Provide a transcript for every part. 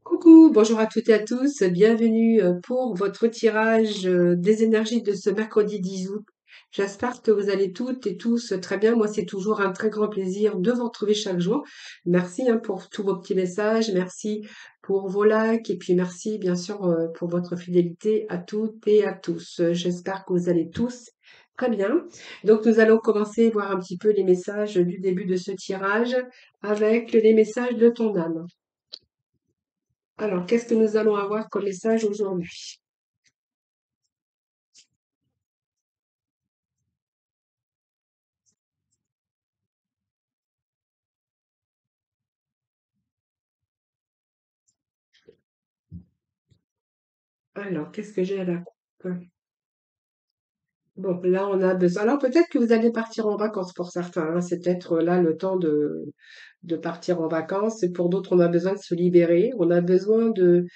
Coucou, bonjour à toutes et à tous, bienvenue pour votre tirage des énergies de ce mercredi 10 août. J'espère que vous allez toutes et tous très bien. Moi, c'est toujours un très grand plaisir de vous retrouver chaque jour. Merci pour tous vos petits messages, merci pour vos likes et puis merci bien sûr pour votre fidélité à toutes et à tous. J'espère que vous allez tous très bien. Donc, nous allons commencer à voir un petit peu les messages du début de ce tirage avec les messages de ton âme. Alors, qu'est-ce que nous allons avoir comme message aujourd'hui? Alors, qu'est-ce que j'ai à la coupe? Bon, là, on a besoin. Alors, peut-être que vous allez partir en vacances pour certains, hein. C'est peut-être là le temps de partir en vacances. Et pour d'autres, on a besoin de se libérer. On a besoin d'une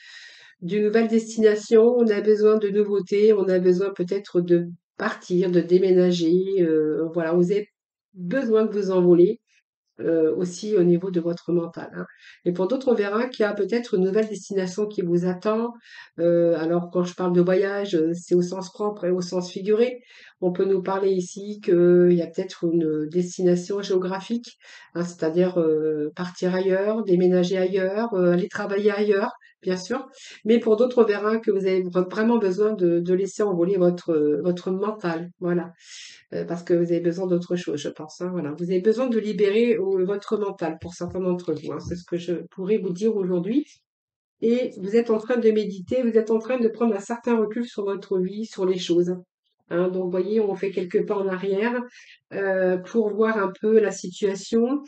nouvelle destination. On a besoin de nouveautés. On a besoin peut-être de partir, de déménager. Voilà, vous avez besoin de vous envoler. Aussi au niveau de votre mental, hein. Et pour d'autres, on verra qu'il y a peut-être une nouvelle destination qui vous attend. Alors, quand je parle de voyage, c'est au sens propre et au sens figuré. On peut nous parler ici qu'il y a peut-être une destination géographique, hein, c'est-à-dire partir ailleurs, déménager ailleurs, aller travailler ailleurs, bien sûr. Mais pour d'autres, on verra que vous avez vraiment besoin de laisser envoler votre mental. Voilà. Parce que vous avez besoin d'autre chose, je pense, hein, voilà. Vous avez besoin de libérer votre mental pour certains d'entre vous, hein. C'est ce que je pourrais vous dire aujourd'hui. Et vous êtes en train de méditer, vous êtes en train de prendre un certain recul sur votre vie, sur les choses, hein. Donc, vous voyez, on fait quelques pas en arrière pour voir un peu la situation,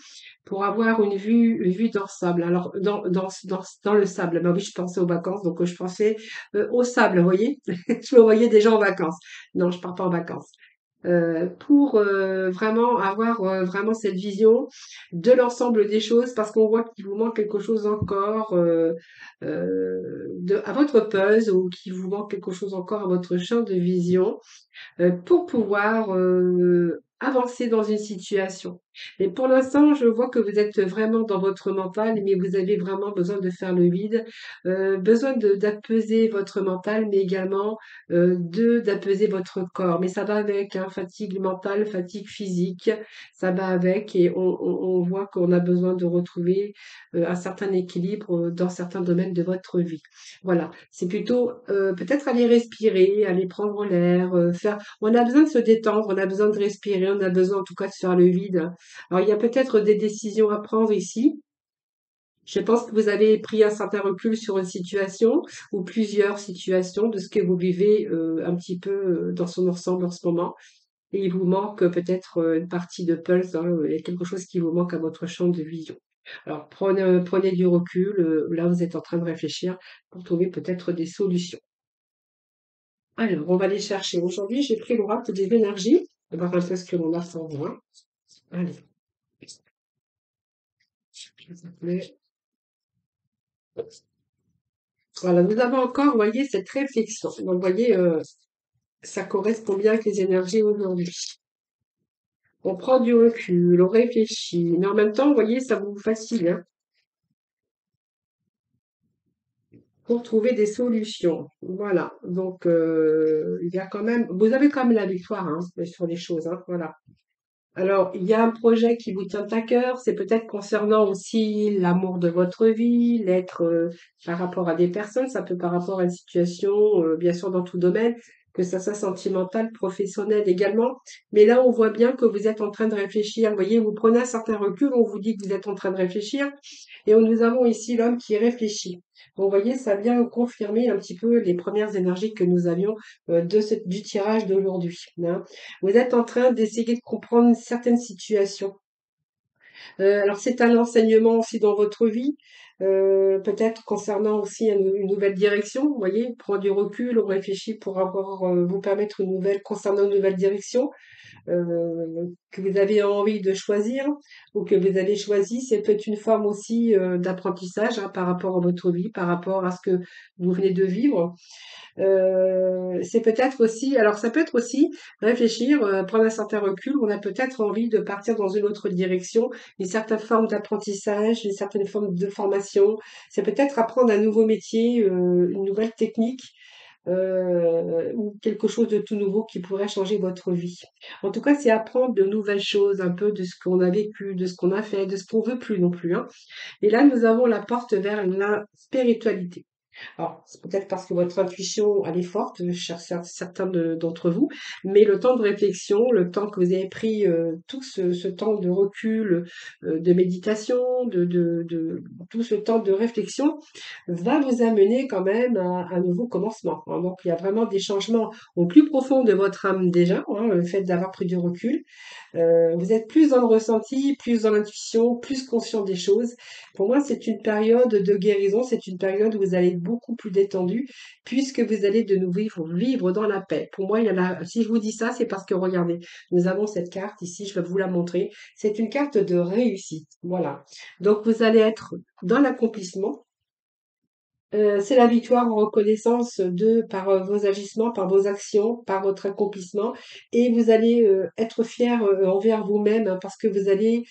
pour avoir une vue d'ensemble. Alors, dans le sable, bah oui, je pensais aux vacances, donc je pensais au sable, vous voyez. Je me voyais déjà en vacances. Non, je pars pas en vacances pour vraiment avoir vraiment cette vision de l'ensemble des choses parce qu'on voit qu'il vous manque quelque chose encore à votre puzzle ou qu'il vous manque quelque chose encore à votre champ de vision pour pouvoir avancer dans une situation. Mais pour l'instant, je vois que vous êtes vraiment dans votre mental, mais vous avez vraiment besoin de faire le vide, besoin d'apaiser votre mental, mais également d'apaiser votre corps. Mais ça va avec, hein, fatigue mentale, fatigue physique, ça va avec, et on voit qu'on a besoin de retrouver un certain équilibre dans certains domaines de votre vie. Voilà, c'est plutôt peut-être aller respirer, aller prendre l'air, faire on a besoin de se détendre, on a besoin de respirer, on a besoin en tout cas de faire le vide. Alors il y a peut-être des décisions à prendre ici. Je pense que vous avez pris un certain recul sur une situation ou plusieurs situations de ce que vous vivez un petit peu dans son ensemble en ce moment. Et il vous manque peut-être une partie de pulse, hein, il y a quelque chose qui vous manque à votre champ de vision. Alors prenez du recul, là vous êtes en train de réfléchir pour trouver peut-être des solutions. Alors, on va les chercher. Aujourd'hui, j'ai pris l'oracle des énergies. On va voir un peu ce que l'on a sans voix. Allez, s'il vous plaît. Voilà, nous avons encore, vous voyez, cette réflexion. Donc, vous voyez, ça correspond bien avec les énergies aujourd'hui. On prend du recul, on réfléchit, mais en même temps, vous voyez, ça vous fatigue, hein, pour trouver des solutions. Voilà. Donc, il y a quand même, vous avez quand même la victoire, hein, sur les choses, hein, voilà. Alors, il y a un projet qui vous tient à cœur, c'est peut-être concernant aussi l'amour de votre vie, l'être par rapport à des personnes, ça peut par rapport à une situation, bien sûr dans tout domaine, que ça soit sentimental, professionnel également. Mais là, on voit bien que vous êtes en train de réfléchir. Vous voyez, vous prenez un certain recul, on vous dit que vous êtes en train de réfléchir, et nous avons ici l'homme qui réfléchit. Donc, vous voyez, ça vient confirmer un petit peu les premières énergies que nous avions du tirage d'aujourd'hui, hein. Vous êtes en train d'essayer de comprendre une certaine situation. Alors c'est un enseignement aussi dans votre vie, peut-être concernant aussi une nouvelle direction, vous voyez? Prendre du recul, on réfléchit pour avoir, vous permettre une nouvelle concernant une nouvelle direction. que vous avez envie de choisir ou que vous avez choisi. C'est peut-être une forme aussi d'apprentissage hein, par rapport à votre vie, par rapport à ce que vous venez de vivre. C'est peut-être aussi, alors ça peut être aussi réfléchir, prendre un certain recul. On a peut-être envie de partir dans une autre direction, une certaine forme d'apprentissage, une certaine forme de formation. C'est peut-être apprendre un nouveau métier, une nouvelle technique. Ou quelque chose de tout nouveau qui pourrait changer votre vie. En tout cas, c'est apprendre de nouvelles choses, un peu de ce qu'on a vécu, de ce qu'on a fait, de ce qu'on veut plus non plus, hein. Et là, nous avons la porte vers la spiritualité. Alors, c'est peut-être parce que votre intuition, elle est forte, certains d'entre vous, mais le temps de réflexion, le temps que vous avez pris, tout ce temps de recul, de méditation, tout ce temps de réflexion, va vous amener quand même à un nouveau commencement, hein. Donc, il y a vraiment des changements au plus profond de votre âme déjà, hein, le fait d'avoir pris du recul. Vous êtes plus dans le ressenti, plus dans l'intuition, plus conscient des choses. Pour moi, c'est une période de guérison, c'est une période où vous allez être beaucoup plus détendu, puisque vous allez de nouveau vivre dans la paix. Pour moi, il y en a, si je vous dis ça, c'est parce que regardez, nous avons cette carte ici, je vais vous la montrer. C'est une carte de réussite. Voilà. Donc, vous allez être dans l'accomplissement. C'est la victoire en reconnaissance de par vos agissements, par vos actions, par votre accomplissement, et vous allez être fier envers vous-même hein, parce que vous allez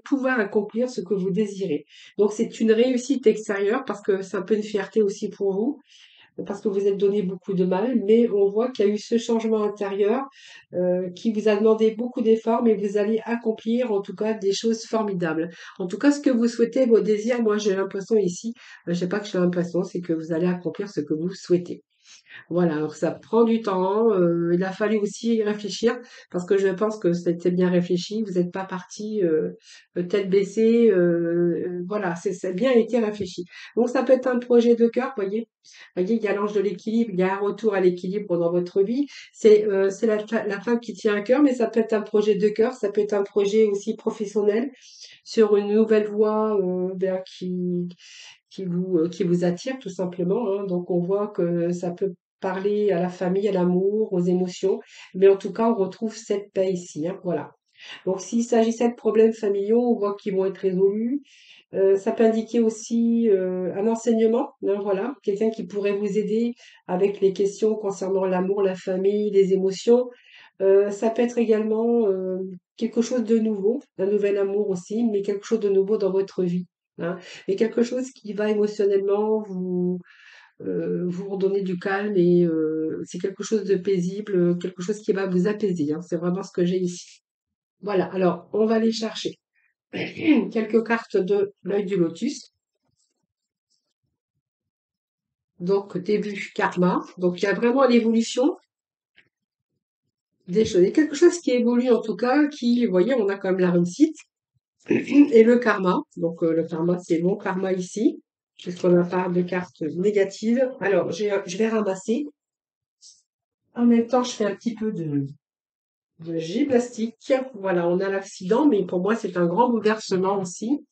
pouvoir accomplir ce que vous désirez. Donc c'est une réussite extérieure parce que c'est un peu une fierté aussi pour vous parce que vous êtes donné beaucoup de mal, mais on voit qu'il y a eu ce changement intérieur qui vous a demandé beaucoup d'efforts, mais vous allez accomplir en tout cas des choses formidables. En tout cas, ce que vous souhaitez, vos désirs, moi j'ai l'impression ici, je sais pas que j'ai l'impression, c'est que vous allez accomplir ce que vous souhaitez. Voilà, alors ça prend du temps. Il a fallu aussi y réfléchir parce que je pense que c'était bien réfléchi. Vous n'êtes pas parti tête baissée. Voilà, c'est bien été réfléchi. Donc ça peut être un projet de cœur, voyez, il y a l'ange de l'équilibre, il y a un retour à l'équilibre dans votre vie. C'est la femme qui tient à cœur, mais ça peut être un projet de cœur, ça peut être un projet aussi professionnel sur une nouvelle voie qui vous attire tout simplement, hein. Donc on voit que ça peut parler à la famille, à l'amour, aux émotions, mais en tout cas on retrouve cette paix ici, hein, voilà. Donc s'il s'agissait de problèmes familiaux, on voit qu'ils vont être résolus. Ça peut indiquer aussi un enseignement, hein, voilà, quelqu'un qui pourrait vous aider avec les questions concernant l'amour, la famille, les émotions. Ça peut être également quelque chose de nouveau, un nouvel amour aussi, mais quelque chose de nouveau dans votre vie, hein. Mais quelque chose qui va émotionnellement vous redonner du calme et c'est quelque chose de paisible, quelque chose qui va vous apaiser, hein. C'est vraiment ce que j'ai ici. Voilà, alors on va aller chercher quelques cartes de l'œil du lotus. Donc début karma. Donc il y a vraiment l'évolution des choses. Il y a quelque chose qui évolue en tout cas, qui, vous voyez, on a quand même la réussite et le karma. Donc le karma, c'est mon karma ici, puisqu'on a pas de cartes négatives. Alors je vais ramasser. En même temps, je fais un petit peu de gymnastique. Voilà, on a l'accident, mais pour moi, c'est un grand bouleversement aussi.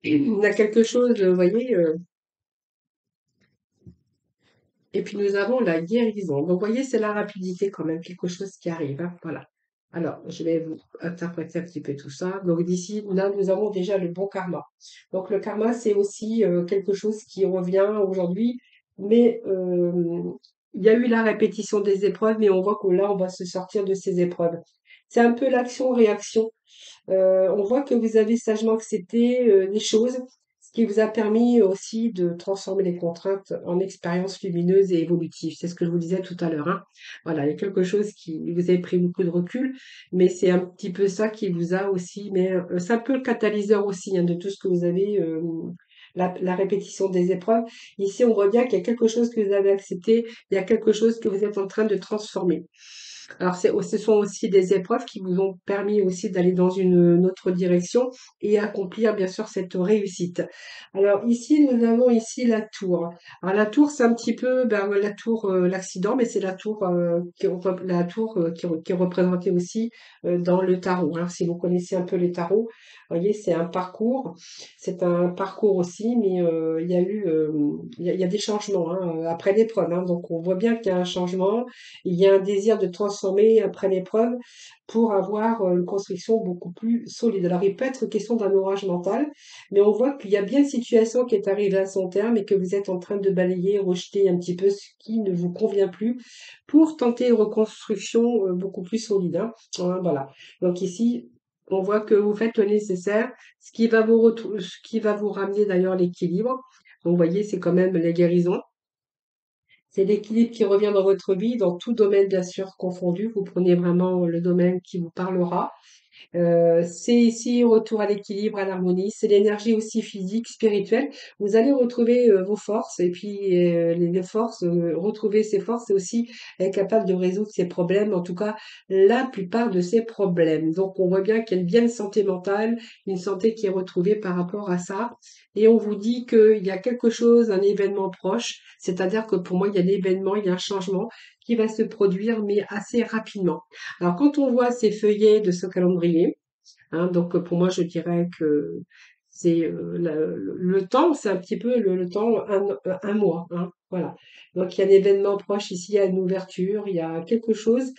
On a quelque chose, vous voyez, et puis nous avons la guérison. Donc, vous voyez, c'est la rapidité quand même, quelque chose qui arrive, hein. Voilà. Alors, je vais vous interpréter un petit peu tout ça. Donc, d'ici, là, nous avons déjà le bon karma. Donc, le karma, c'est aussi quelque chose qui revient aujourd'hui, mais il y a eu la répétition des épreuves, mais on voit que là, on va se sortir de ces épreuves. C'est un peu l'action-réaction. On voit que vous avez sagement accepté les choses, ce qui vous a permis aussi de transformer les contraintes en expériences lumineuses et évolutives. C'est ce que je vous disais tout à l'heure, hein. Voilà, il y a quelque chose qui vous avez pris beaucoup de recul, mais c'est un petit peu ça qui vous a aussi, mais c'est un peu le catalyseur aussi hein, de tout ce que vous avez. La répétition des épreuves. Ici, on voit bien qu'il y a quelque chose que vous avez accepté, il y a quelque chose que vous êtes en train de transformer. Alors, ce sont aussi des épreuves qui vous ont permis aussi d'aller dans une autre direction et accomplir, bien sûr, cette réussite. Alors, ici, nous avons ici la tour. Alors, la tour, c'est un petit peu, ben, la tour, l'accident, mais c'est la tour, qui est représentée aussi dans le tarot. Alors, si vous connaissez un peu les tarots, vous voyez, c'est un parcours aussi, mais il y a eu, il y a des changements hein, après l'épreuve. Hein. Donc, on voit bien qu'il y a un changement, il y a un désir de transformer après l'épreuve pour avoir une construction beaucoup plus solide. Alors, il peut être question d'un orage mental, mais on voit qu'il y a bien une situation qui est arrivée à son terme et que vous êtes en train de balayer, rejeter un petit peu ce qui ne vous convient plus pour tenter une reconstruction beaucoup plus solide. Hein. Voilà. Donc ici, on voit que vous faites le nécessaire, ce qui va vous ramener d'ailleurs l'équilibre. Donc, vous voyez, c'est quand même la guérison. C'est l'équilibre qui revient dans votre vie, dans tout domaine bien sûr confondu. Vous prenez vraiment le domaine qui vous parlera. C'est ici retour à l'équilibre, à l'harmonie. C'est l'énergie aussi physique, spirituelle. Vous allez retrouver vos forces et puis les forces, retrouver ces forces et aussi être capable de résoudre ces problèmes, en tout cas la plupart de ces problèmes. Donc on voit bien qu'il y a une bien santé mentale, une santé qui est retrouvée par rapport à ça. Et on vous dit qu'il y a quelque chose, un événement proche, c'est-à-dire que pour moi, il y a l'événement, il y a un changement qui va se produire, mais assez rapidement. Alors, quand on voit ces feuillets de ce calendrier, hein, donc pour moi, je dirais que c'est le temps, c'est un petit peu le temps, un mois. Hein, voilà. Donc, il y a un événement proche ici, il y a une ouverture, il y a quelque chose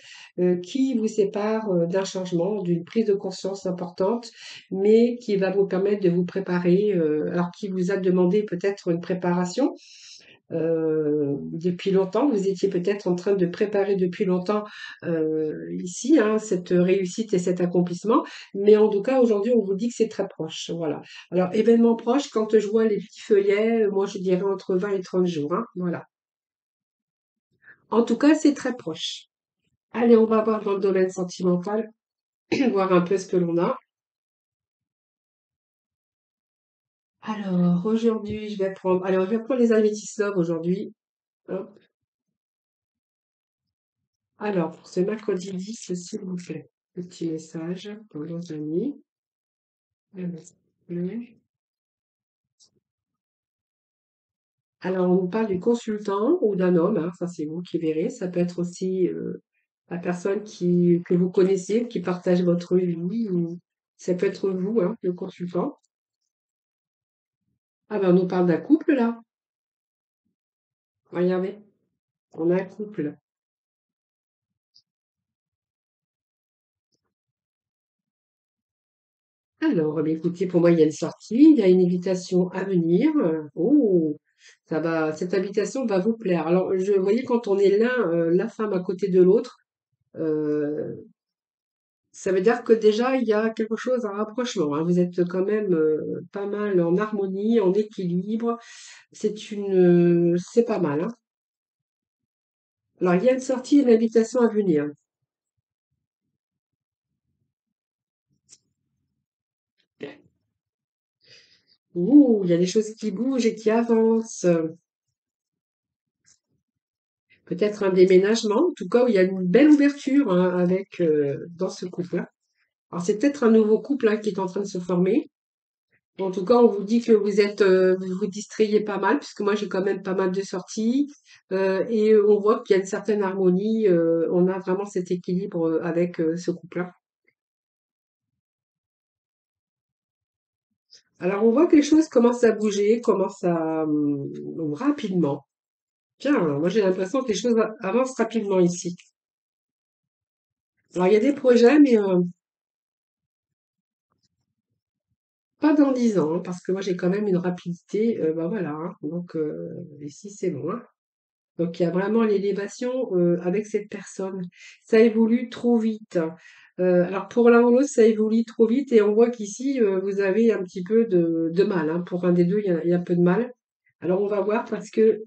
qui vous sépare d'un changement, d'une prise de conscience importante, mais qui va vous permettre de vous préparer, alors qui vous a demandé peut-être une préparation depuis longtemps. Vous étiez peut-être en train de préparer depuis longtemps ici hein, cette réussite et cet accomplissement, mais en tout cas aujourd'hui on vous dit que c'est très proche. Voilà. Alors événement proche, quand je vois les petits feuillets, moi je dirais entre 20 et 30 jours. Hein, voilà. En tout cas c'est très proche. Allez, on va voir dans le domaine sentimental, voir un peu ce que l'on a. Alors aujourd'hui je vais prendre les améthystes aujourd'hui. Hop. Alors, pour ce mercredi 10, s'il vous plaît, petit message pour nos amis. Alors, on nous parle du consultant ou d'un homme, hein, ça c'est vous qui verrez. Ça peut être aussi la personne que vous connaissez, qui partage votre vie, ou ça peut être vous, hein, le consultant. Ah ben, on nous parle d'un couple là. Regardez, on a un couple. Alors, écoutez, pour moi, il y a une sortie, il y a une invitation à venir. Oh, cette invitation va vous plaire. Alors, vous voyez, quand on est l'un, la femme à côté de l'autre, euh, ça veut dire que déjà, il y a quelque chose, un rapprochement. Hein. Vous êtes quand même pas mal en harmonie, en équilibre. C'est pas mal. Hein. Alors, il y a une sortie, une invitation à venir. Ouh, il y a des choses qui bougent et qui avancent. Peut-être un déménagement, en tout cas, où il y a une belle ouverture hein, avec dans ce couple-là. Alors, c'est peut-être un nouveau couple hein, qui est en train de se former. En tout cas, on vous dit que vous vous distrayez pas mal, puisque moi j'ai quand même pas mal de sorties, et on voit qu'il y a une certaine harmonie. On a vraiment cet équilibre avec ce couple-là. Alors, on voit que les choses commencent à bouger, commencent à rapidement. Tiens, moi j'ai l'impression que les choses avancent rapidement ici. Alors, il y a des projets, mais pas dans 10 ans, hein, parce que moi j'ai quand même une rapidité, bah voilà, hein, donc ici c'est bon, hein. Donc il y a vraiment l'élévation avec cette personne. Ça évolue trop vite. Alors pour l'un ou l'autre, ça évolue trop vite et on voit qu'ici vous avez un petit peu de mal, hein. Pour un des deux, il y a un peu de mal. Alors on va voir parce que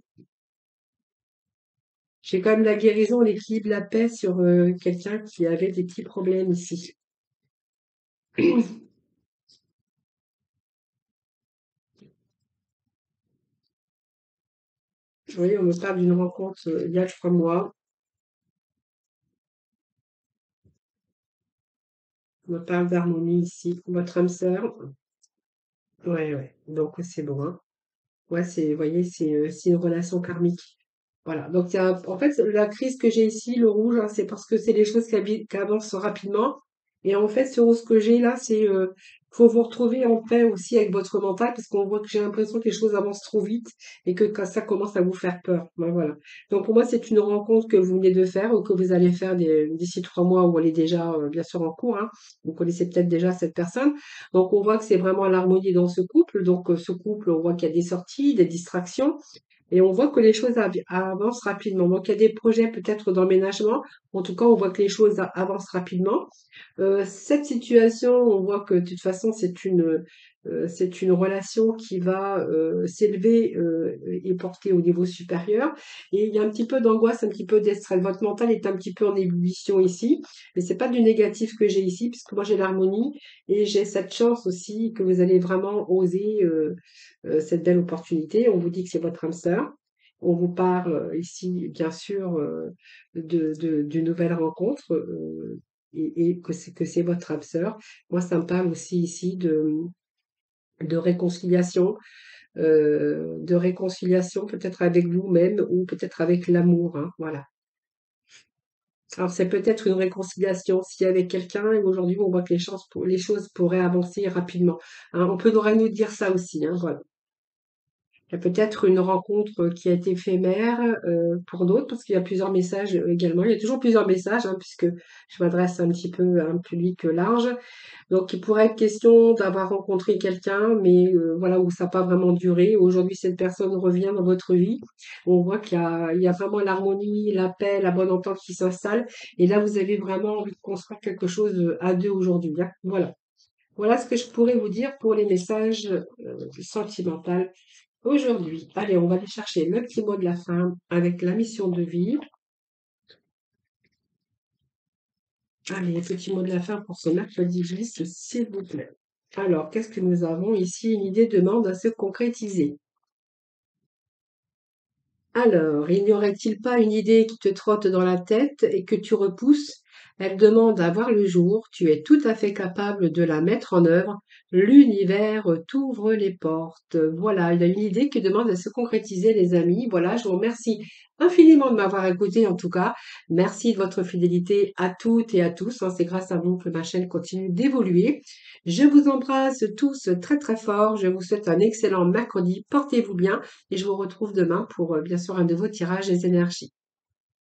j'ai quand même la guérison, l'équilibre, la paix sur quelqu'un qui avait des petits problèmes ici. Vous voyez, on me parle d'une rencontre il y a 3 mois. On me parle d'harmonie ici. Votre âme sœur. Ouais, ouais. Donc c'est bon, hein. Ouais, vous voyez, c'est une relation karmique. Voilà. Donc, en fait, la crise que j'ai ici, le rouge, hein, c'est parce que c'est des choses qui avancent rapidement. Et en fait, ce rose que j'ai là, faut vous retrouver en paix aussi avec votre mental parce qu'on voit que j'ai l'impression que les choses avancent trop vite et que quand ça commence à vous faire peur. Ben, voilà. Donc, pour moi, c'est une rencontre que vous venez de faire ou que vous allez faire d'ici 3 mois où elle est déjà, bien sûr, en cours, hein. Vous connaissez peut-être déjà cette personne. Donc, on voit que c'est vraiment l'harmonie dans ce couple. Donc, ce couple, on voit qu'il y a des sorties, des distractions. Et on voit que les choses avancent rapidement. Donc, il y a des projets peut-être d'emménagement. En tout cas, on voit que les choses avancent rapidement. Cette situation, on voit que de toute façon, c'est une relation qui va s'élever et porter au niveau supérieur. Et il y a un petit peu d'angoisse, un petit peu de stress. Votre mental est un petit peu en ébullition ici, mais c'est pas du négatif que j'ai ici, puisque moi j'ai l'harmonie et j'ai cette chance aussi que vous allez vraiment oser cette belle opportunité. On vous dit que c'est votre âme sœur. On vous parle ici, bien sûr, d'une nouvelle rencontre. Et que c'est votre âme sœur. Moi, ça me parle aussi ici de réconciliation, peut-être avec vous-même ou peut-être avec l'amour, hein, voilà. Alors, c'est peut-être une réconciliation aussi avec quelqu'un et aujourd'hui, on voit que les choses pourraient avancer rapidement, hein. On pourrait nous dire ça aussi, hein, voilà. Il y a peut-être une rencontre qui a été éphémère pour d'autres, parce qu'il y a plusieurs messages également. Il y a toujours plusieurs messages, hein, puisque je m'adresse un petit peu à un public large. Donc, il pourrait être question d'avoir rencontré quelqu'un, mais voilà, où ça n'a pas vraiment duré. Aujourd'hui, cette personne revient dans votre vie. On voit il y a vraiment l'harmonie, la paix, la bonne entente qui s'installe. Et là, vous avez vraiment envie de construire quelque chose à deux aujourd'hui, hein. Voilà. Voilà ce que je pourrais vous dire pour les messages sentimentaux aujourd'hui. Allez, on va aller chercher le petit mot de la fin avec la mission de vie. Allez, petit mot de la fin pour ce mercredi 10, s'il vous plaît. Alors, qu'est-ce que nous avons ici? Une idée demande à se concrétiser. Alors, il n'y aurait-il pas une idée qui te trotte dans la tête et que tu repousses? Elle demande à voir le jour, tu es tout à fait capable de la mettre en œuvre. L'univers t'ouvre les portes. Voilà, il y a une idée qui demande à se concrétiser, les amis. Voilà, je vous remercie infiniment de m'avoir écouté en tout cas. Merci de votre fidélité à toutes et à tous, hein. C'est grâce à vous que ma chaîne continue d'évoluer. Je vous embrasse tous très très fort. Je vous souhaite un excellent mercredi. Portez-vous bien et je vous retrouve demain pour bien sûr un nouveau tirage des énergies.